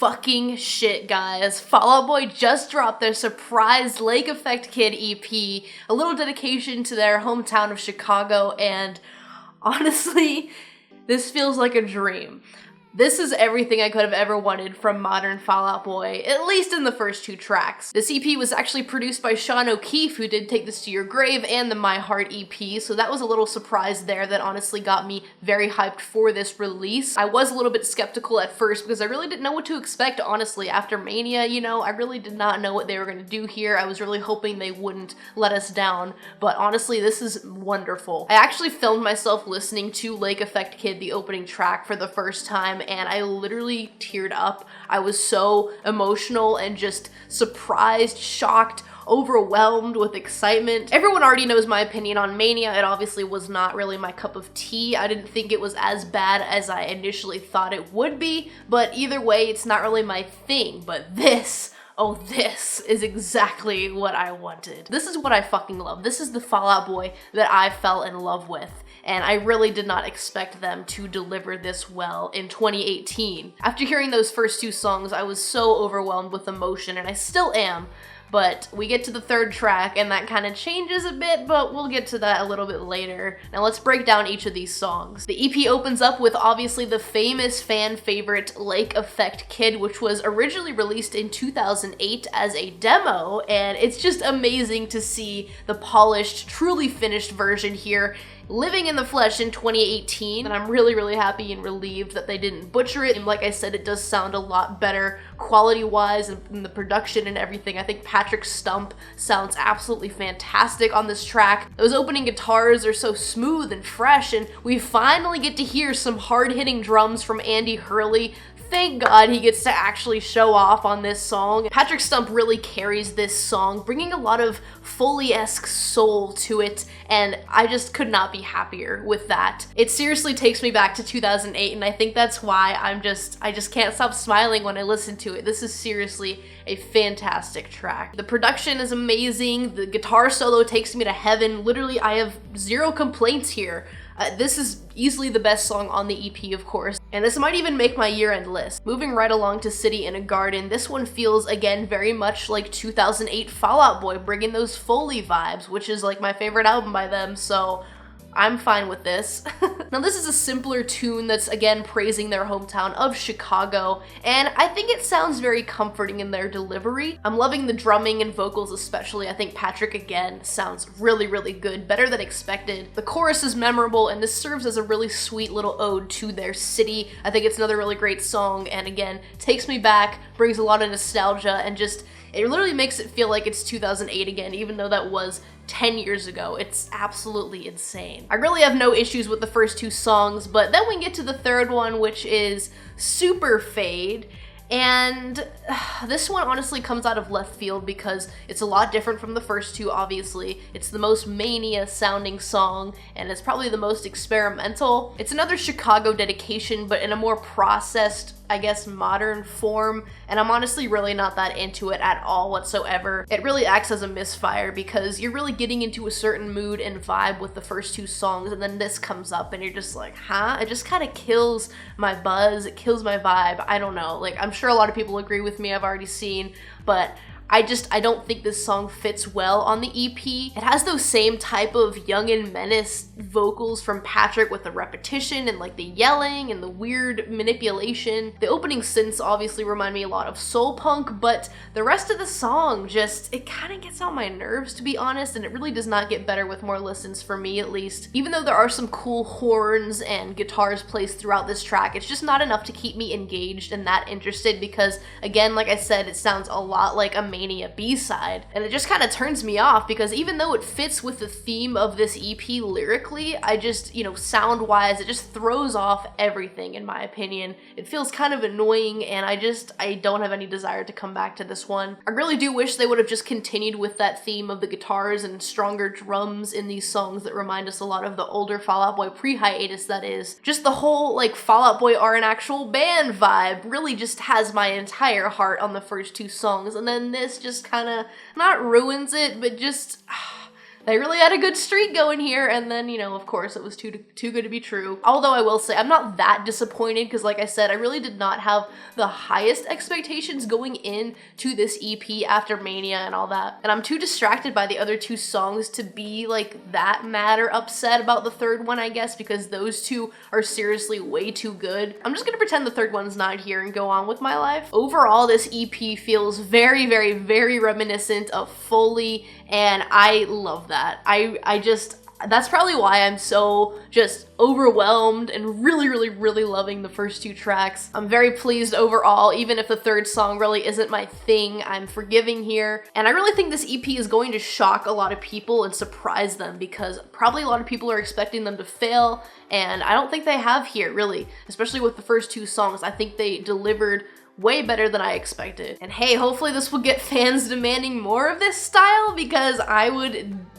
fucking shit, guys. Fall Out Boy just dropped their surprise Lake Effect Kid EP, a little dedication to their hometown of Chicago, and honestly, this feels like a dream. This is everything I could have ever wanted from modern Fall Out Boy, at least in the first 2 tracks. This EP was actually produced by Sean O'Keefe, who did Take This to Your Grave and the My Heart EP, so that was a little surprise there that honestly got me very hyped for this release. I was a little bit skeptical at first because I really didn't know what to expect, honestly. After Mania, you know, I really did not know what they were going to do here. I was really hoping they wouldn't let us down, but honestly, this is wonderful. I actually filmed myself listening to Lake Effect Kid, the opening track, for the first time, and I literally teared up. I was so emotional and just surprised, shocked, overwhelmed with excitement. Everyone already knows my opinion on Mania. It obviously was not really my cup of tea. I didn't think it was as bad as I initially thought it would be, but either way, it's not really my thing. But this, oh, this is exactly what I wanted. This is what I fucking love. This is the Fall Out Boy that I fell in love with. And I really did not expect them to deliver this well in 2018. After hearing those first 2 songs, I was so overwhelmed with emotion, and I still am. But we get to the 3rd track and that kind of changes a bit, but we'll get to that a little bit later. Now let's break down each of these songs. The EP opens up with obviously the famous fan favorite Lake Effect Kid, which was originally released in 2008 as a demo, and it's just amazing to see the polished, truly finished version here living in the flesh in 2018, and I'm really happy and relieved that they didn't butcher it. And like I said, it does sound a lot better quality-wise and the production and everything. I think Patrick Stump sounds absolutely fantastic on this track. Those opening guitars are so smooth and fresh, and we finally get to hear some hard-hitting drums from Andy Hurley. Thank God he gets to actually show off on this song. Patrick Stump really carries this song, bringing a lot of Foley-esque soul to it, and I just could not be happier with that. It seriously takes me back to 2008, and I think that's why I just can't stop smiling when I listen to it. This is seriously a fantastic track. The production is amazing. The guitar solo takes me to heaven. Literally, I have 0 complaints here. This is easily the best song on the EP, of course, and this might even make my year-end list. Moving right along to City in a Garden, this one feels, again, very much like 2008 Fall Out Boy, bringing those Foley vibes, which is like my favorite album by them, so I'm fine with this. Now this is a simpler tune that's again praising their hometown of Chicago, and I think it sounds very comforting in their delivery. I'm loving the drumming and vocals especially. I think Patrick again sounds really good, better than expected. The chorus is memorable, and this serves as a really sweet little ode to their city. I think it's another really great song, and again, takes me back, brings a lot of nostalgia, and just, it literally makes it feel like it's 2008 again, even though that was 10 years ago. It's absolutely insane. I really have no issues with the first 2 songs, but then we get to the 3rd one, which is Super Fade. And this one honestly comes out of left field because it's a lot different from the first 2, obviously. It's the most Mania sounding song, and it's probably the most experimental. It's another Chicago dedication, but in a more processed, I guess, modern form, and I'm honestly really not that into it at all whatsoever. It really acts as a misfire because you're really getting into a certain mood and vibe with the first 2 songs, and then this comes up and you're just like, huh? It just kind of kills my buzz, it kills my vibe. I don't know, like, I'm sure a lot of people agree with me, I've already seen, but I don't think this song fits well on the EP. It has those same type of Young and Menace vocals from Patrick with the repetition and like the yelling and the weird manipulation. The opening synths obviously remind me a lot of soul punk, but the rest of the song just, it kind of gets on my nerves, to be honest, and it really does not get better with more listens, for me at least. Even though there are some cool horns and guitars placed throughout this track, it's just not enough to keep me engaged and that interested because, again, like I said, it sounds a lot like a Mania B-side, and it just kind of turns me off because even though it fits with the theme of this EP lyrically, I just, you know, sound-wise, it just throws off everything in my opinion. It feels kind of annoying, and I don't have any desire to come back to this one. I really do wish they would have just continued with that theme of the guitars and stronger drums in these songs that remind us a lot of the older Fall Out Boy pre-hiatus, that is. Just the whole, like, Fall Out Boy are an actual band vibe really just has my entire heart on the first 2 songs, and then this just kind of, not ruins it, but just, They really had a good streak going here, and then, you know, of course, it was too good to be true. Although I will say, I'm not that disappointed, because like I said, I really did not have the highest expectations going into this EP after Mania and all that. And I'm too distracted by the other two songs to be like that mad or upset about the third one, I guess, because those two are seriously way too good. I'm just gonna pretend the third one's not here and go on with my life. Overall, this EP feels very, very, very reminiscent of Foley, and I love that. That's probably why I'm so just overwhelmed and really, really, really loving the first two tracks. I'm very pleased overall, even if the third song really isn't my thing. I'm forgiving here. And I really think this EP is going to shock a lot of people and surprise them, because probably a lot of people are expecting them to fail, and I don't think they have here, really. Especially with the first two songs, I think they delivered way better than I expected. And hey, hopefully this will get fans demanding more of this style, because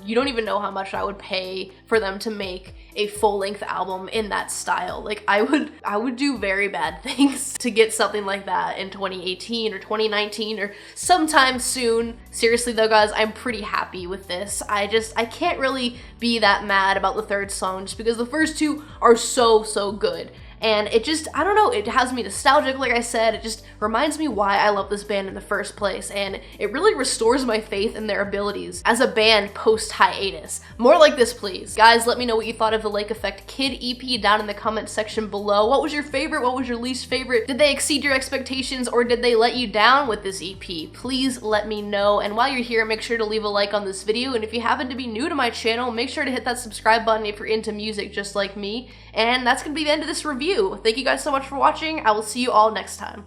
you don't even know how much I would pay for them to make a full-length album in that style. Like, I would do very bad things to get something like that in 2018 or 2019 or sometime soon. Seriously though, guys, I'm pretty happy with this. I can't really be that mad about the third song, just because the first two are so good. And it just, I don't know, it has me nostalgic, like I said. It just reminds me why I love this band in the first place, and it really restores my faith in their abilities as a band post-hiatus. More like this, please. Guys, let me know what you thought of the Lake Effect Kid EP down in the comment section below. What was your favorite? What was your least favorite? Did they exceed your expectations, or did they let you down with this EP? Please let me know, and while you're here, make sure to leave a like on this video, and if you happen to be new to my channel, make sure to hit that subscribe button if you're into music just like me. And that's gonna be the end of this review. Thank you guys so much for watching. I will see you all next time.